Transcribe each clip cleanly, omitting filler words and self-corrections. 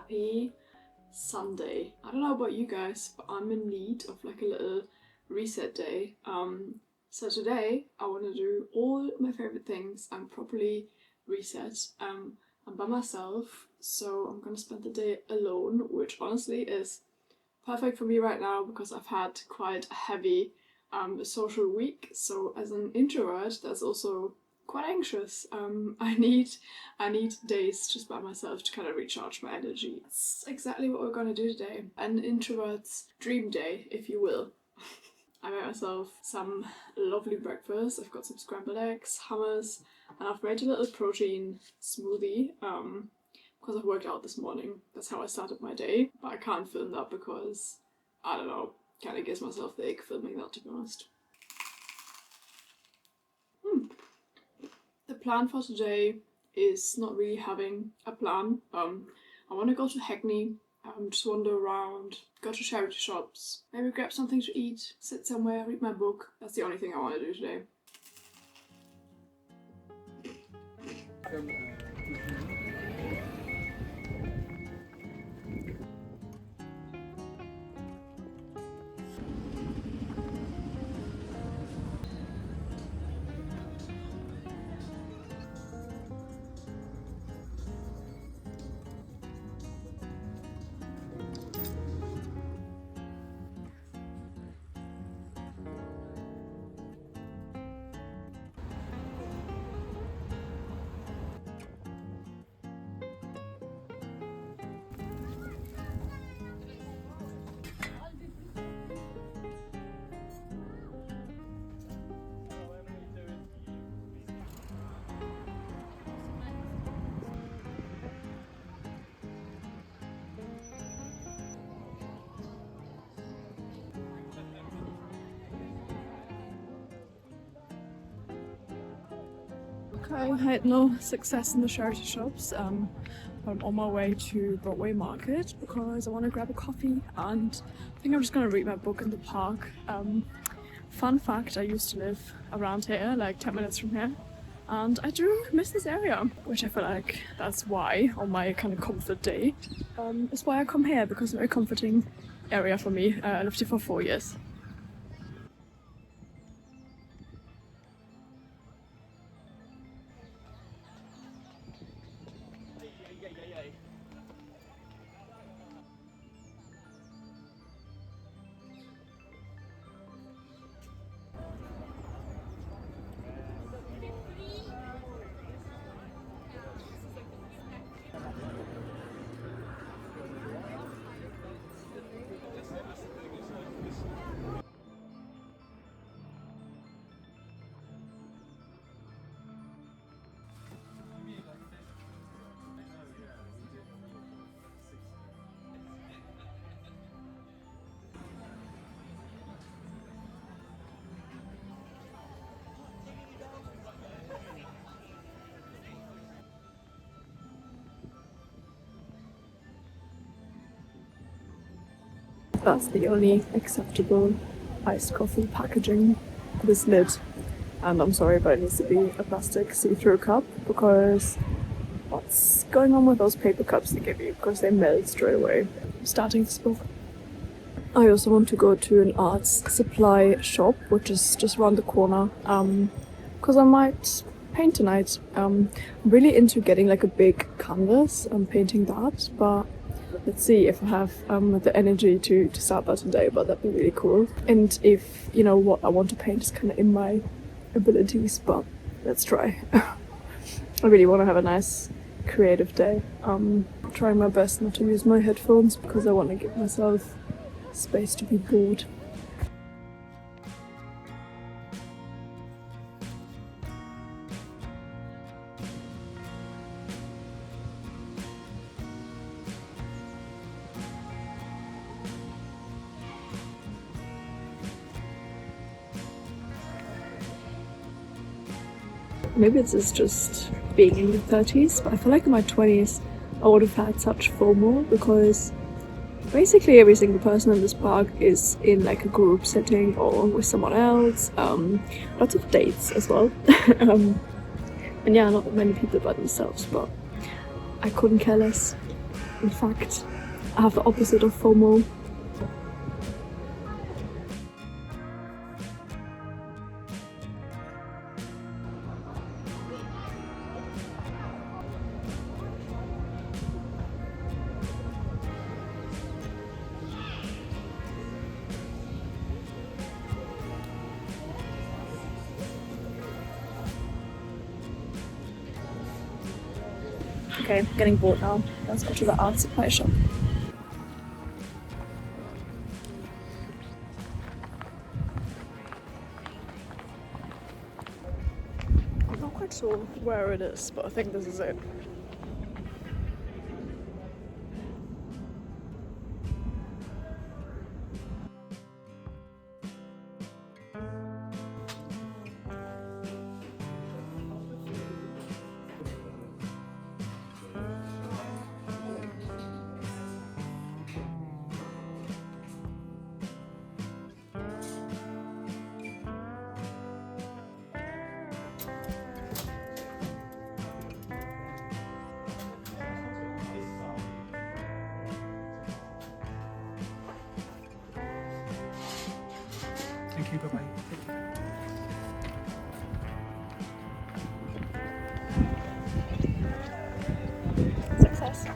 happy Sunday. I don't know about you guys, but I'm in need of like a little reset day. So today I want to do all my favorite things and properly reset. I'm by myself, so I'm gonna spend the day alone, which honestly is perfect for me right now because I've had quite a heavy social week. So as an introvert, that's also quite anxious. I need days just by myself to kind of recharge my energy. That's exactly what we're gonna do today. An introvert's dream day, if you will. I made myself some lovely breakfast. I've got some scrambled eggs, hummus, and I've made a little protein smoothie because I've worked out this morning. That's how I started my day, but I can't film that because, I don't know, kind of gives myself the ick filming that, to be honest. The plan for today is not really having a plan. I want to go to Hackney, just wander around, go to charity shops, maybe grab something to eat, sit somewhere, read my book. That's the only thing I want to do today. Okay, I had no success in the charity shops. I'm on my way to Broadway Market because I want to grab a coffee, and I think I'm just going to read my book in the park. Fun fact, I used to live around here, like 10 minutes from here, and I do miss this area, which I feel like that's why, on my kind of comfort day, is why I come here, because it's a very comforting area for me. I lived here for 4 years. That's the only acceptable iced coffee packaging, this lid. And I'm sorry, but it needs to be a plastic see-through cup, because what's going on with those paper cups they give you? Because they melt straight away. I'm starting this book. I also want to go to an arts supply shop, which is just around the corner, because I might paint tonight. I'm really into getting like a big canvas and painting that, but let's see if I have the energy to start that today, but that'd be really cool. And if, you know, what I want to paint is kind of in my abilities, but let's try. I really want to have a nice creative day. Trying my best not to use my headphones because I want to give myself space to be bored. Maybe this is just being in your 30s, but I feel like in my 20s I would have had such FOMO, because basically every single person in this park is in like a group setting or with someone else. Lots of dates as well. And yeah, not many people by themselves, but I couldn't care less. In fact, I have the opposite of FOMO. Okay, I'm getting bored now. Let's go to the art supply shop. I'm not quite sure where it is, but I think this is it. Thank you, bye-bye. Success.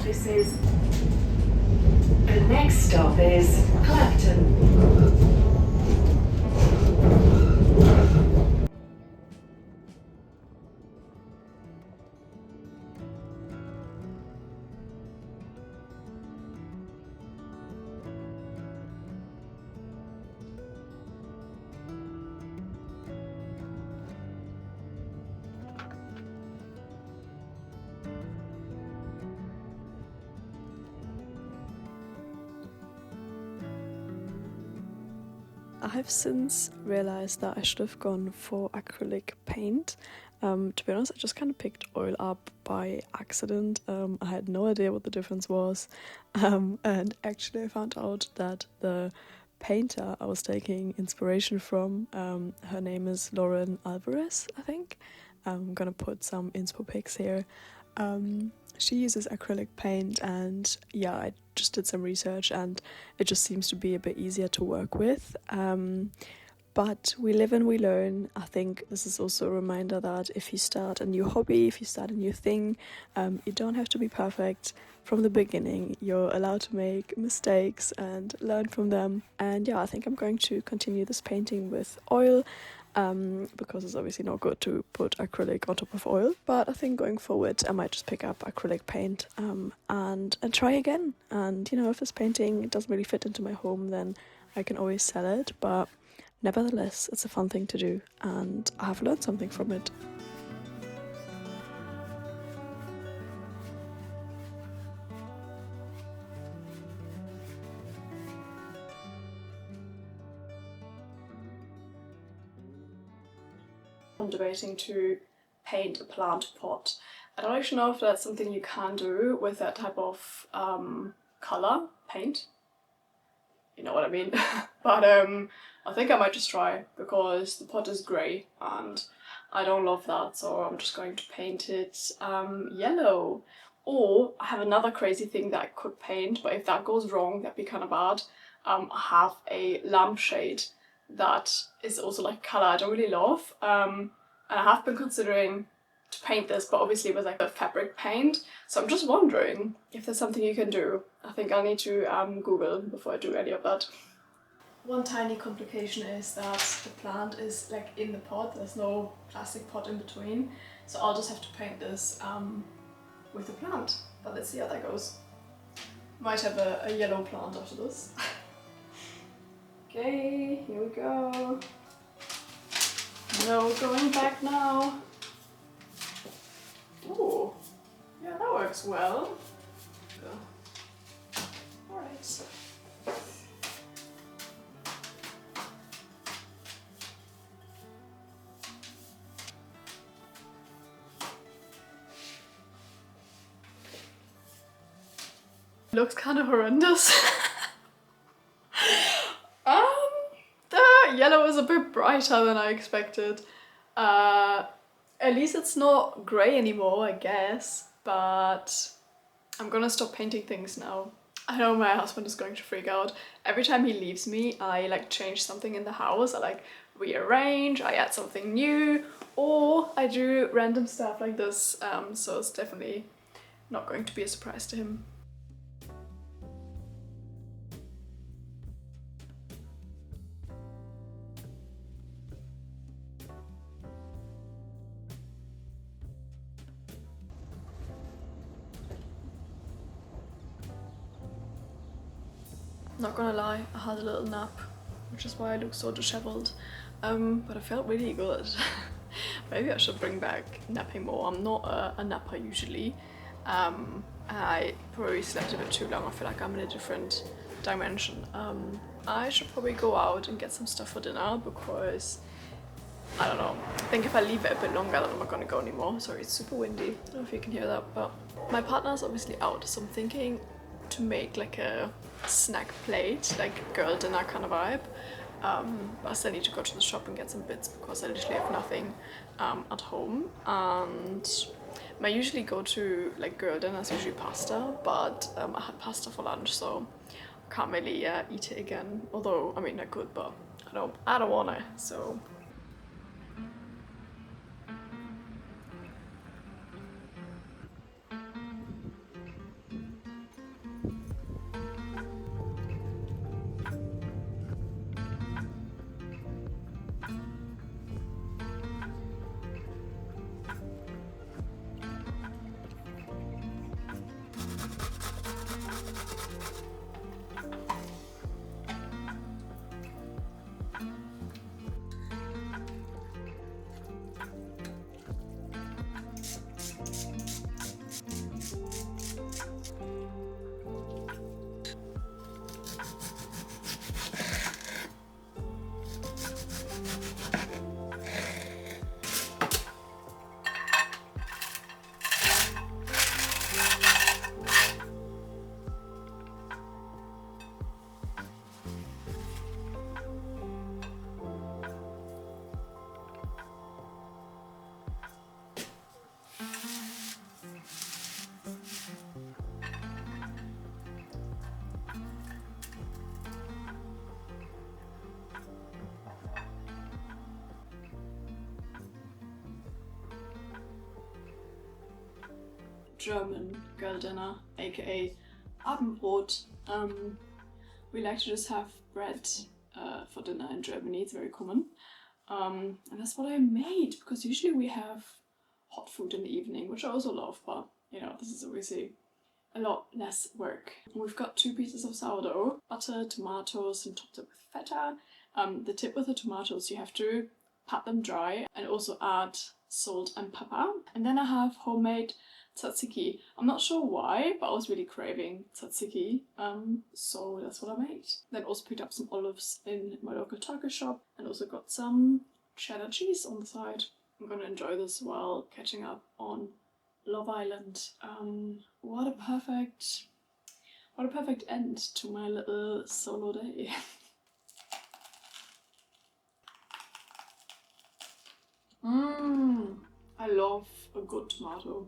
This is... The next stop is Clapton. I have since realized that I should have gone for acrylic paint. To be honest, I just kind of picked oil up by accident. I had no idea what the difference was, and actually I found out that the painter I was taking inspiration from, her name is Lauren Alvarez, I think. I'm gonna put some inspo pics here. She uses acrylic paint, and yeah, I just did some research and it just seems to be a bit easier to work with. But we live and we learn. I think this is also a reminder that if you start a new hobby, if you start a new thing, you don't have to be perfect from the beginning. You're allowed to make mistakes and learn from them. And yeah, I think I'm going to continue this painting with oil, because it's obviously not good to put acrylic on top of oil. But I think going forward, I might just pick up acrylic paint and try again. And you know, if this painting doesn't really fit into my home, then I can always sell it. But nevertheless, it's a fun thing to do, and I have learned something from it. I'm debating to paint a plant pot. I don't actually know if that's something you can do with that type of color paint. You know what I mean? But I think I might just try, because the pot is grey and I don't love that, so I'm just going to paint it yellow. Or I have another crazy thing that I could paint, but if that goes wrong, that'd be kind of bad. I have a lampshade that is also like colour I don't really love, and I have been considering to paint this, but obviously with like a fabric paint. So I'm just wondering if there's something you can do. I think I need to Google before I do any of that. One tiny complication is that the plant is like in the pot, there's no plastic pot in between, so I'll just have to paint this with the plant, but let's see how that goes. Might have a yellow plant after this. Okay, here we go. No going back now. Ooh, yeah, that worked. works well. Alright. Looks kind of horrendous. The yellow is a bit brighter than I expected. At least it's not grey anymore, I guess, but I'm gonna stop painting things now. I know my husband is going to freak out. Every time he leaves me, I like change something in the house. I like rearrange, I add something new, or I do random stuff like this. So it's definitely not going to be a surprise to him. Not gonna lie, I had a little nap, which is why I look so disheveled. But I felt really good. Maybe I should bring back napping more. I'm not a napper usually. And I probably slept a bit too long. I feel like I'm in a different dimension. I should probably go out and get some stuff for dinner because, I don't know, I think if I leave it a bit longer then I'm not gonna go anymore. Sorry, it's super windy. I don't know if you can hear that, but my partner's obviously out, so I'm thinking to make like a snack plate, like girl dinner kind of vibe. I still need to go to the shop and get some bits because I literally have nothing at home. And my usually go to like girl dinner is usually pasta, but I had pasta for lunch, so I can't really eat it again. Although I mean I could, but I don't wanna. So. German girl dinner, aka Abendbrot. We like to just have bread for dinner in Germany, it's very common. And that's what I made, because usually we have hot food in the evening, which I also love, but you know, this is obviously a lot less work. We've got 2 pieces of sourdough, butter, tomatoes, and topped it with feta. The tip with the tomatoes, you have to pat them dry and also add salt and pepper. And then I have homemade tzatziki. I'm not sure why, but I was really craving tzatziki, so that's what I made. Then also picked up some olives in my local Turkish shop and also got some cheddar cheese on the side. I'm gonna enjoy this while catching up on Love Island. What a perfect end to my little solo day. I love a good tomato.